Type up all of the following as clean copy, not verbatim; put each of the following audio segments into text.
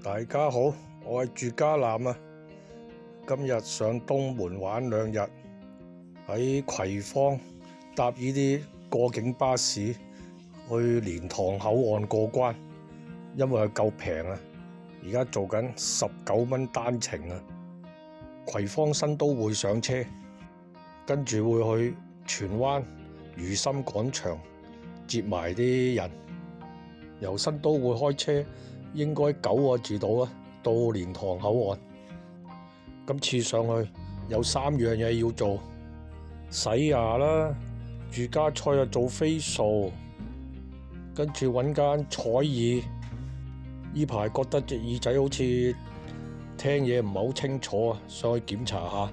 大家好，我係住家南啊。今日上東門玩2日，喺葵芳搭呢啲過境巴士去蓮塘口岸過關，因為佢夠平啊。而家做緊19蚊單程啊。葵芳新都會上車，跟住會去荃灣如心廣場接埋啲人，由新都會開車應該9個字到啊，到蓮塘口岸。今次上去有3樣嘢要做：洗牙啦，住家菜又做facial，跟住揾間採耳。呢排覺得隻耳仔好似聽嘢唔係好清楚啊，上去檢查下。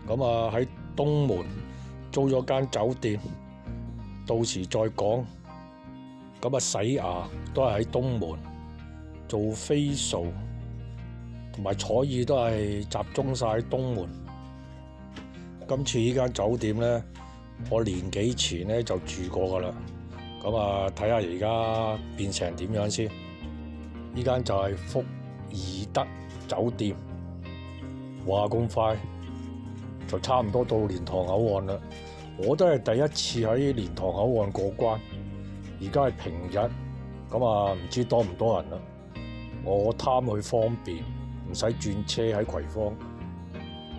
咁啊喺東門租咗間酒店，到時再講。咁啊洗牙都係喺東門，做facial同埋採耳都係集中晒喺東門。今次呢間酒店呢，我年幾前呢就住過噶啦。咁啊睇下而家變成點樣先。呢間就係福怡德酒店，話咁快就差唔多到蓮塘口岸啦。我都係第一次喺蓮塘口岸過關，而家係平日，咁啊唔知多唔多人啦。我貪佢方便，唔使轉車喺葵芳，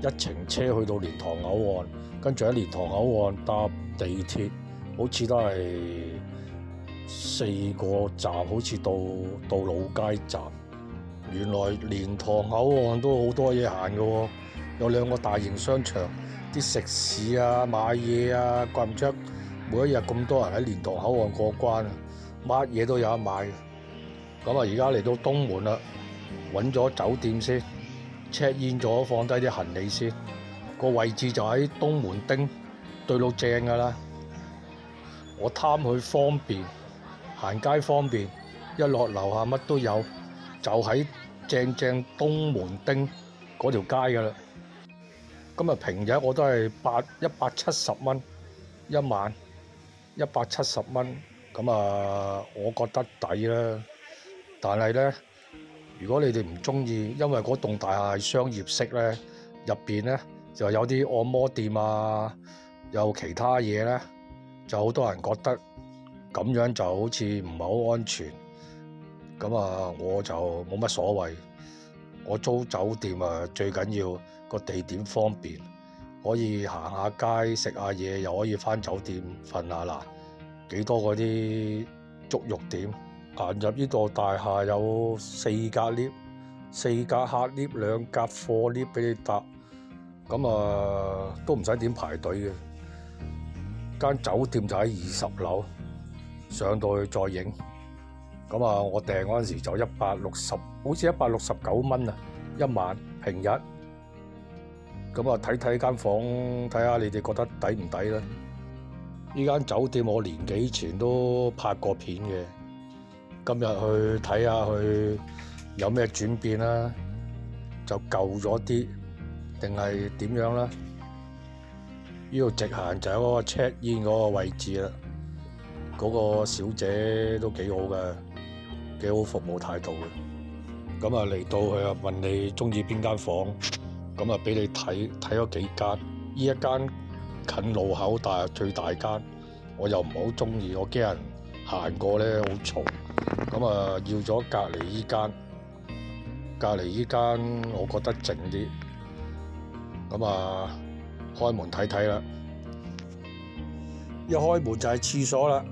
一程車去到蓮塘口岸，跟住喺蓮塘口岸搭地鐵，好似都係4個站，好似到老街站。原來蓮塘口岸都好多嘢行嘅喎，有2個大型商場，啲食肆啊、買嘢啊，怪唔知每一日咁多人喺蓮塘口岸過關啊，乜嘢都有得買。咁啊，而家嚟到東門啦，揾咗酒店先 check in 咗，放低啲行李先。個位置就喺東門町，對路正㗎啦。我貪佢方便，行街方便，一落樓下乜都有，就喺正東門町嗰條街㗎啦。今日平日我都係170蚊一晚，170蚊，咁啊，我覺得抵啦。但係咧，如果你哋唔中意，因為嗰棟大廈係商業式咧，入邊咧就有啲按摩店啊，有其他嘢咧，就好多人覺得咁樣就好似唔係好安全。咁啊，我就冇乜所謂。我租酒店啊，最緊要個地點方便，可以行下街食下嘢，又可以返酒店瞓下嗱。幾多嗰啲足浴點？行入呢座大廈有4格 lift，4格客 lift，2格貨 lift 俾你搭。咁啊，都唔使點排隊嘅。間酒店就喺20樓，上到去再影。咁啊，我訂嗰陣時就160，好似169蚊啊一晚平日。咁啊，睇間房，睇下你哋覺得抵唔抵咧？呢間酒店我年幾前都拍過片嘅，今日去睇下佢有咩轉變啦，就舊咗啲定係點樣啦？呢度直行就喺嗰個 check in 嗰個位置啦。嗰個小姐都幾好嘅，幾好服務態度嘅。咁啊嚟到佢啊問你中意邊間房，咁啊俾你睇咗幾間。呢一間近路口，但係最大間，我又唔係好中意，我驚人行過咧好嘈。咁啊要咗隔離依間，我覺得靜啲。咁啊開門睇睇啦，一開門就係廁所啦。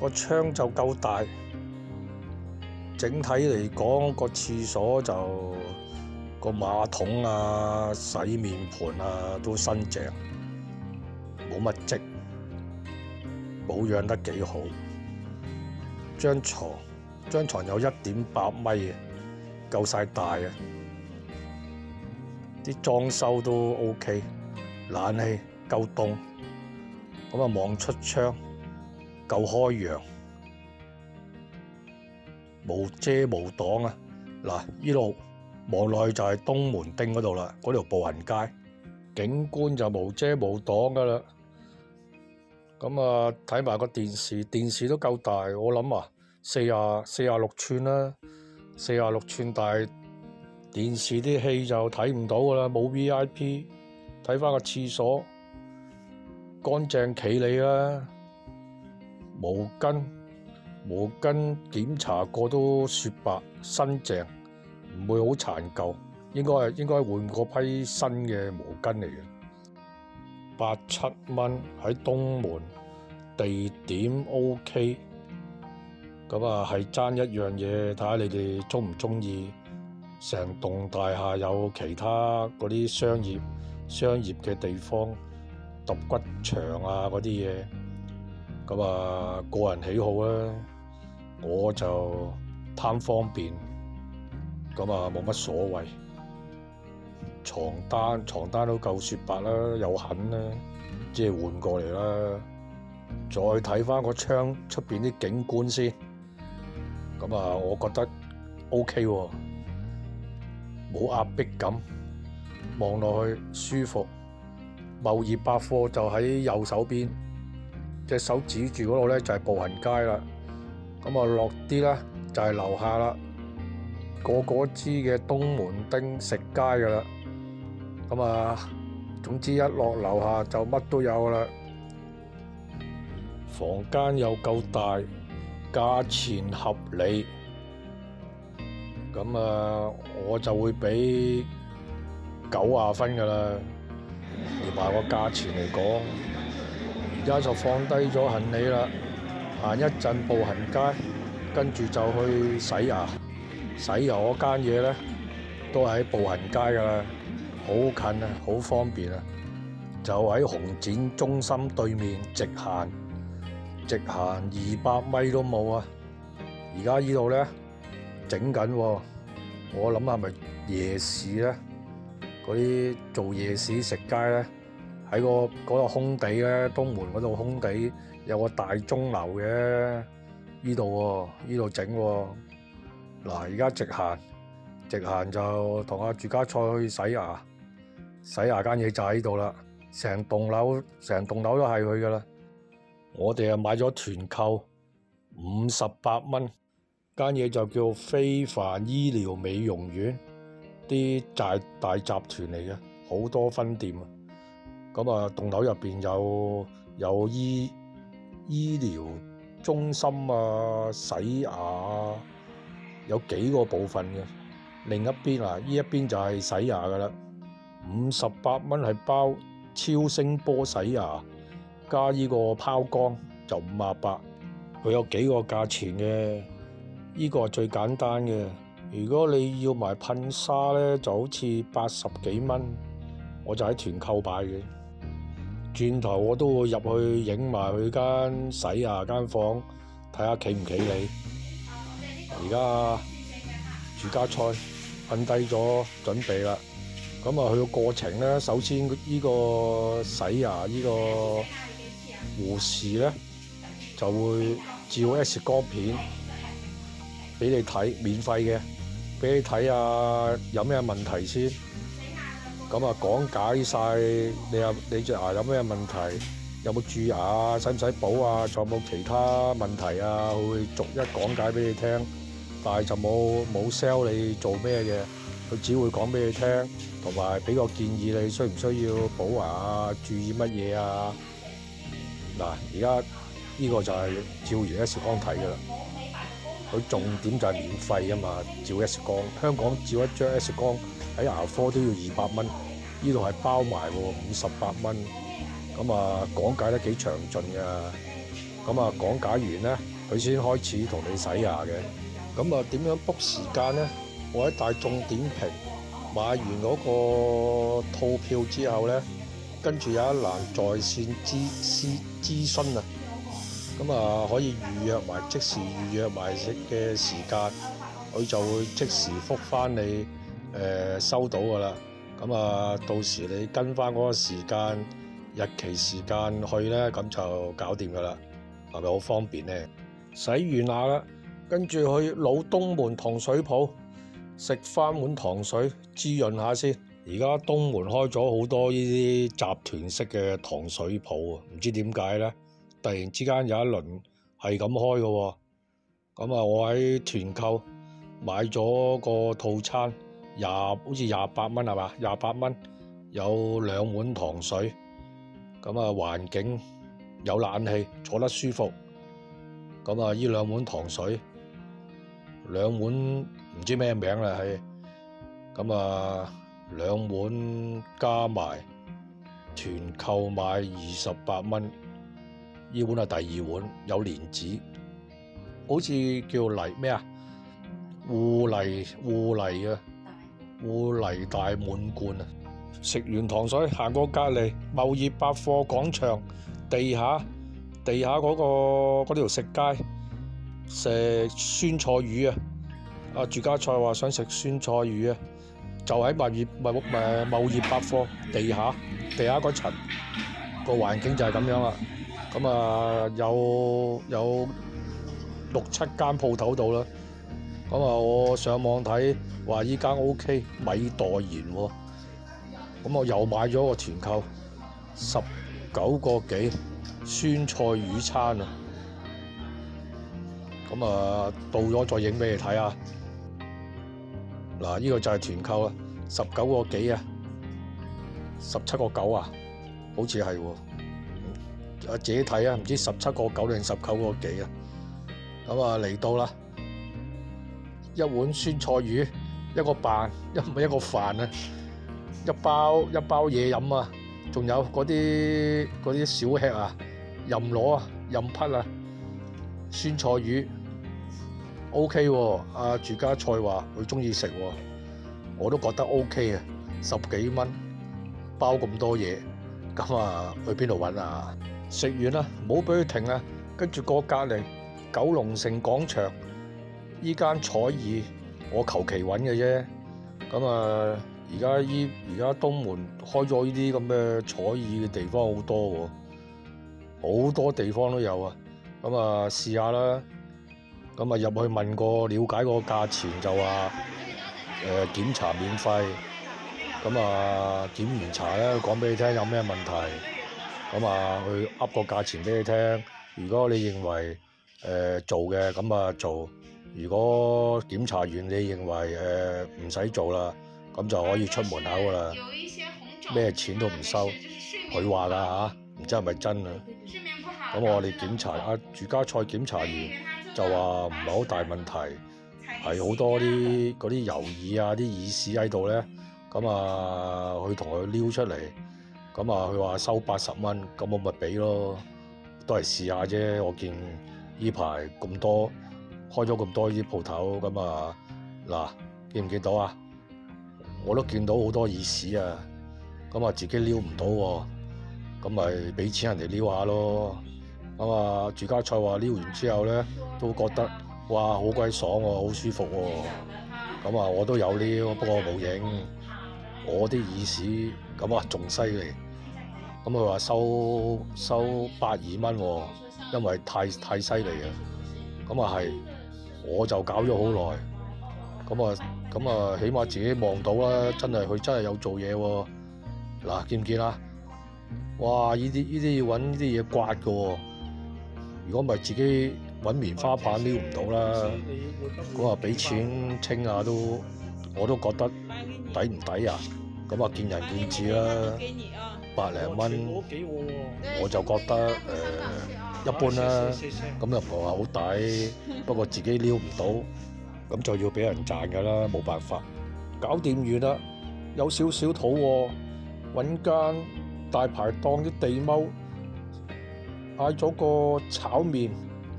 個窗就夠大，整體嚟講個廁所就個馬桶啊、洗面盤啊都新淨，冇乜漬，保養得幾好。張床有1.8米嘅，夠晒大啊！啲裝修都 OK， 冷氣夠凍，咁啊望出窗。夠開揚，無遮無擋啊！嗱，呢度望落去就係東門町嗰度啦，嗰條步行街，景觀就無遮無擋噶啦。咁啊，睇埋個電視都夠大，我諗啊，46寸啦， 46寸大電視啲戲就睇唔到㗎啦，冇 VIP， 睇返個廁所乾淨企理啦，毛巾檢查過都雪白新淨，唔會好殘舊，應該換過批新嘅毛巾嚟嘅。87蚊喺東門，地點 OK， 咁啊係爭一樣嘢，睇下你哋鍾唔鍾意。成棟大廈有其他嗰啲商業嘅地方，揼骨牆啊嗰啲嘢，咁啊個人喜好啦。我就貪方便，咁啊冇乜所謂。床單都夠雪白啦，有痕啦，即係換過嚟啦。再睇翻個窗出邊啲景觀先，咁啊我覺得 OK 喎，冇壓迫感，望落去舒服。茂業百貨就喺右手邊，隻手指住嗰度咧就係步行街啦。咁啊落啲咧就係樓下啦，個知嘅東門町食街噶啦。咁啊總之一落樓下就乜都有噶啦。房間又夠大，價錢合理，咁啊我就會俾90分噶啦。連埋個價錢嚟講，而家就放低咗行李啦，行一陣步行街，跟住就去洗牙。洗牙嗰間嘢咧都喺步行街噶啦，好近啊，好方便啊，就喺紅展中心對面，直行200米都冇啊！而家呢度咧整緊，我諗係咪夜市咧？嗰啲做夜市食街咧，喺嗰個空地咧，東門嗰度空地有個大鐘樓嘅，呢度整喎。嗱，而家直行就同阿住家菜去洗牙間嘢就喺度啦，成棟樓都係佢噶啦。我哋啊買咗團購58蚊，間嘢就叫非凡醫療美容院，啲大集團嚟嘅，好多分店啊。咁啊棟樓入邊有醫療中心啊，洗牙啊，有幾個部分嘅。另一邊呢一邊就係洗牙噶啦，58蚊係包超聲波洗牙加呢個拋光就58，佢有幾個價錢嘅，呢個係最簡單嘅。如果你要埋噴砂咧，就好似80幾蚊，我就喺團購買嘅。轉頭我都會入去影埋佢間洗牙間房，睇下企唔企理。而家住家菜噴低咗，準備啦。咁啊，佢個過程咧，首先呢個洗牙呢個護士咧就會照 X 光片俾你睇，免費嘅，俾你睇下有咩問題先。咁啊，講解晒你隻牙有咩問題，有冇蛀牙啊，使唔使補啊，仲有冇其他問題啊，佢會逐一講解俾你聽。但係就冇 sell 你做咩嘅，佢只會講俾你聽，同埋俾個建議你需唔需要補牙啊，注意乜嘢啊。嗱，而家呢個就係照完 X 光睇㗎啦。佢重點就係免費㗎嘛，照 X 光。香港照一張 X 光喺牙科都要200蚊，呢度係包埋喎，58蚊。咁啊，講解得幾詳盡㗎。咁啊，講解完咧，佢先開始同你洗牙嘅。咁啊，點樣 book 時間咧？我喺大眾點評買完嗰個套票之後咧，跟住有一欄在線諮詢啊。咁啊，可以即時預約埋嘅時間，佢就會即時覆返你收到㗎啦。咁啊，到時你跟返嗰個時間、日期時間去咧，咁就搞掂㗎啦。係咪好方便咧？洗完牙啦，跟住去老東門糖水鋪食翻碗糖水滋潤下先。而家東門開咗好多呢啲集團式嘅糖水鋪啊，唔知點解咧，突然之間有一輪係咁開嘅喎。咁啊，我喺團購買咗個套餐，好似28蚊係嘛？28蚊有2碗糖水，咁啊環境有冷氣，坐得舒服。咁啊呢2碗糖水，2碗唔知咩名啦，係咁啊2碗加埋團購買28蚊，呢碗係第2碗，有蓮子，好似叫咩啊？芋泥大滿貫啊！食完糖水，行過隔離貿易百貨廣場地下嗰條食街食酸菜魚啊！阿住家菜話想食酸菜魚啊，就喺貿易百貨地下嗰層，個環境就係咁樣啦。咁啊有6-7間鋪頭度啦。咁啊我上網睇話依間 OK， 米代言喎。咁我又買咗個團購19個幾酸菜魚餐啊！咁啊到咗再影俾你睇啊！嗱，呢個就係團購啦，19個幾啊，17個9啊，好似係喎。自己睇啊，唔知17個9定19個幾啊。咁啊嚟到啦，一碗酸菜魚，一個飯啊，一包嘢飲啊，仲有嗰啲小吃啊，任攞啊，任匹啊，酸菜魚 OK 喎。阿住家菜話佢中意食喎，我都覺得 OK 啊，10幾蚊包咁多嘢，咁啊去邊度揾啊？食完啦，唔好俾佢停啊，跟住過隔離九龍城廣場依間彩意，我求其揾嘅啫。咁啊而家東門開咗呢啲咁嘅彩意嘅地方好多喎，好多地方都有啊。咁啊試下啦。咁啊入去問過了解個價錢，就話檢查免費。咁啊檢完查咧，講俾你聽有咩問題。咁啊去噏個價錢俾你聽。如果你認為做嘅，咁啊做；如果檢查完你認為唔使做啦，咁就可以出門口噶啦，咩錢都唔收。佢話㗎嚇，唔知係咪真啊？咁我哋檢查住家菜檢查完就話唔係好大問題，係好多嗰啲油耳啊、啲耳屎喺度咧。咁啊去同佢撩出嚟，咁啊佢話收80蚊，咁我咪俾咯，都係試下啫。我見呢排咁多開咗咁多呢啲鋪頭，咁啊嗱，見唔見到啊？我都見到好多耳屎啊，咁啊自己撩唔到喎，咁咪俾錢人哋撩下咯。咁啊住家菜話撩完之後咧，都覺得哇好鬼爽喎，好舒服喎。咁啊我都有撩，不過我冇影。我啲耳屎咁啊仲犀利，咁佢話收82蚊喎，因為太犀利啊。咁啊係，我就搞咗好耐，咁啊起碼自己望到啦，佢真係有做嘢喎。嗱，見唔見啊？哇！呢啲要揾呢啲嘢刮㗎喎，如果唔係自己揾棉花棒撩唔到啦。咁啊俾錢清下都，我都覺得抵唔抵啊？咁啊見仁見智啦，100零蚊，我就覺得一般啦。咁又唔係話好抵，不過自己撩唔到，咁就要俾人賺㗎啦，冇辦法。搞掂完啦，有少少肚餓，揾間大排檔啲地踎，嗌咗個炒麵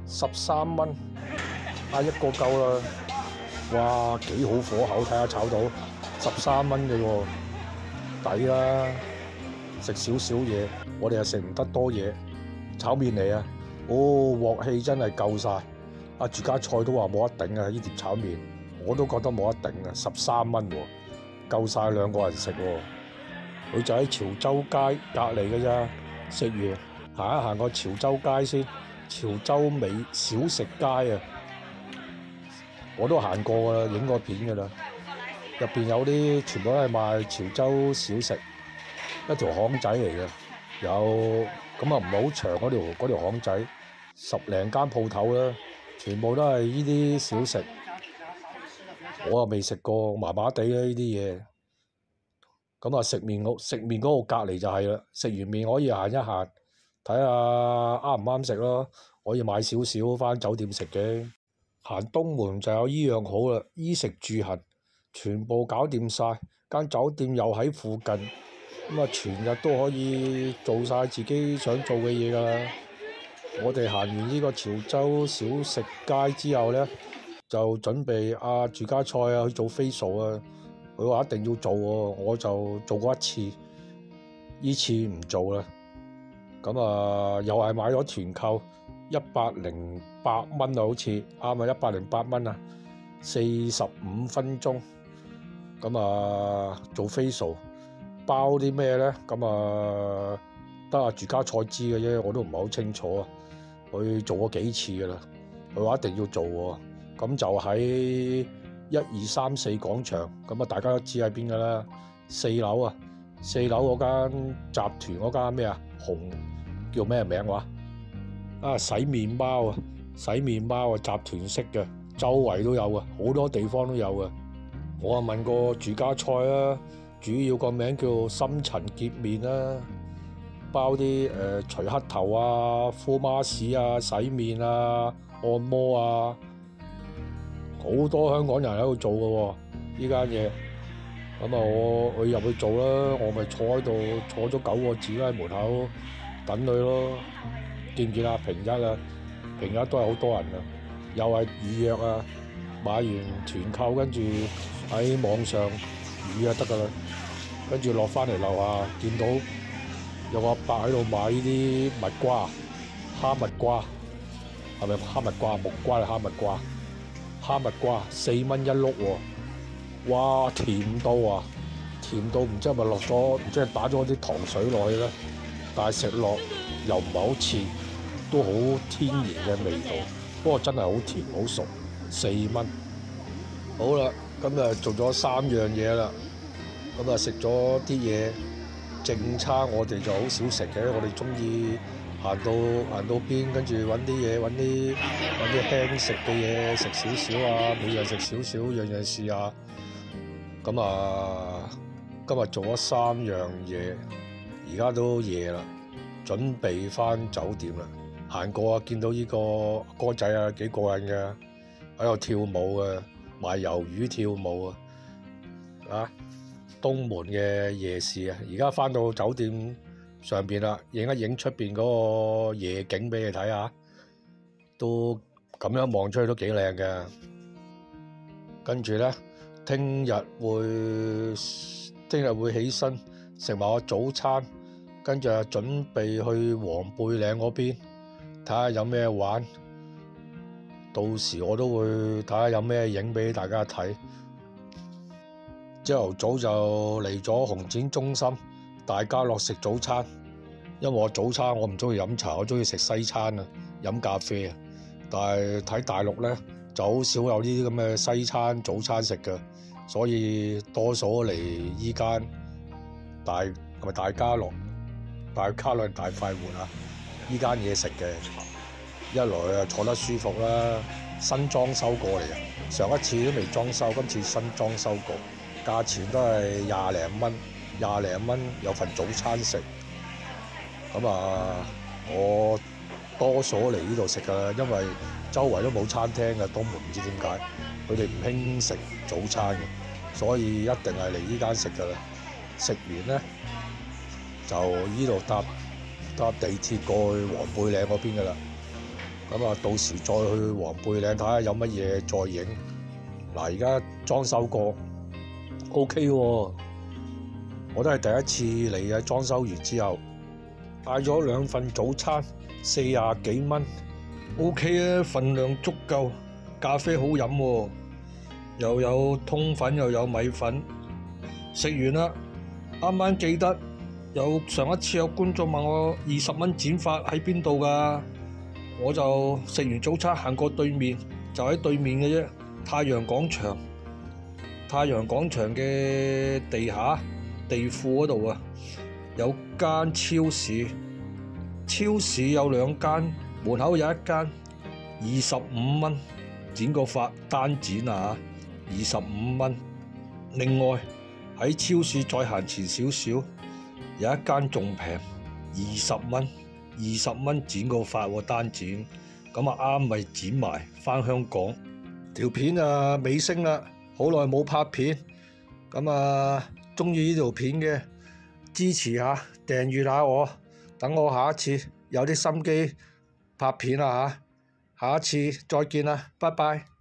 13蚊，嗌一個夠啦。哇，幾好火候，睇下炒到13蚊嘅喎。抵啦，食少少嘢，我哋又食唔得多嘢。炒麵嚟啊，鑊氣真係夠晒。阿住家菜都話冇得頂啊，呢碟炒麵我都覺得冇得頂啊，13蚊喎，夠晒2個人食喎。佢就喺潮州街隔離嘅咋，食完行一行個潮州街先，潮州美小食街啊，我都行過㗎啦，影過片㗎啦。入邊有啲全部都係賣潮州小食，一條巷仔嚟嘅，有咁啊唔係好長嗰條巷仔，10零間鋪頭啦，全部都係呢啲小食。我又未食過，麻麻地啦呢啲嘢。咁啊食麵嗰度隔離就係啦，食完麵可以行一行，睇下啱唔啱食咯，可以買少少返酒店食嘅。行東門就有依樣好啦，衣食住行全部搞掂晒，間酒店又喺附近，咁啊全日都可以做晒自己想做嘅嘢㗎啦。我哋行完呢個潮州小食街之後呢，就準備住家菜去做 facial 啊。佢話一定要做喎，我就做過一次，呢次唔做啦。咁啊，又係買咗團購108蚊啊，好似啱啊，108蚊啊，45分鐘。咁啊，做 facial 包啲咩呢？咁啊，得住家菜知嘅啫，我都唔係好清楚啊。佢做過幾次噶啦，佢話一定要做喎。咁就喺1234廣場，咁啊大家都知喺邊噶啦，4樓啊，4樓嗰間集團嗰間咩啊，叫咩名話？洗麵包啊，洗麵包啊，集團式嘅，周圍都有啊，好多地方都有啊。我啊問過住家菜啦，主要個名叫深層潔面啦，包啲除黑頭啊、敷馬屎啊、洗面啊、按摩啊。好多香港人喺度做嘅喎，呢間嘢。咁啊，我入去做啦，我咪坐喺度坐咗9個字啦，喺門口等佢咯。見唔見啊？平日啊，平日都係好多人啊，又係預約啊，買完團購跟住喺網上預約得㗎啦。跟住落翻嚟樓下，見到有個阿伯喺度買呢啲蜜瓜、蝦蜜瓜，係咪蝦蜜瓜？木瓜定蝦蜜瓜？蝦蜜瓜4蚊一碌喎，哇！甜到啊，甜到唔知係咪落咗，唔知係打咗啲糖水落去咧。但係食落又唔係好似，都好天然嘅味道。不過真係好甜好熟，4蚊。好啦，今日做咗3樣嘢啦。咁啊食咗啲嘢，正餐我哋就好少食嘅，我哋中意行到邊，跟住揾啲輕食嘅嘢食少少啊，每日食少少，樣樣試下。咁啊，今日做咗3樣嘢，而家都夜啦，準備返酒店啦。行過啊，見到呢個哥仔啊，幾過癮嘅，喺度跳舞嘅，賣魷魚跳舞啊！東門嘅夜市啊，而家返到酒店上邊啦，影一影出邊嗰個夜景俾你睇下，都咁樣望出去都幾靚嘅。跟住咧，聽日會起身食埋個早餐，跟住準備去黃貝嶺嗰邊睇下有咩玩。到時我都會睇下有咩影俾大家睇。朝頭早就嚟咗紅展中心大家樂食早餐，因為我早餐我唔中意飲茶，我中意食西餐啊，飲咖啡啊。但係睇大陸咧就好少有呢啲咁嘅西餐早餐食嘅，所以多數嚟依間大家樂大快活啊！依間嘢食嘅，一來啊坐得舒服啦，新裝修過嚟嘅，上一次都未裝修，今次新裝修過。價錢都係廿零蚊有份早餐食。咁啊，我多數嚟呢度食㗎啦，因為周圍都冇餐廳嘅，東門唔知點解佢哋唔興食早餐嘅，所以一定係嚟呢間食㗎啦。食完咧就呢度搭地鐵過去黃貝嶺嗰邊㗎啦。咁啊，到時再去黃貝嶺睇下有乜嘢再影。嗱，而家裝修過。OK 喎，我都係第一次嚟啊！裝修完之後，帶咗2份早餐，40幾蚊，OK 啊，份量足夠，咖啡好飲喎，又有通粉又有米粉。食完啦，啱啱記得上一次有觀眾問我20蚊剪髮喺邊度㗎，我就食完早餐行過對面，就喺對面嘅啫，太陽廣場嘅地下地庫嗰度啊，有間超市有2間，門口有一間25蚊剪個髮單剪啊， 25蚊。另外喺超市再行前少少，有一間仲平，20蚊，20蚊剪個發喎單剪，咁啊啱咪剪埋返香港。條片啊尾聲啦，好耐冇拍片，咁啊鍾意呢條片嘅支持下，訂閱下我，等我下一次有啲心機拍片啦嚇，下一次再見啦，拜拜。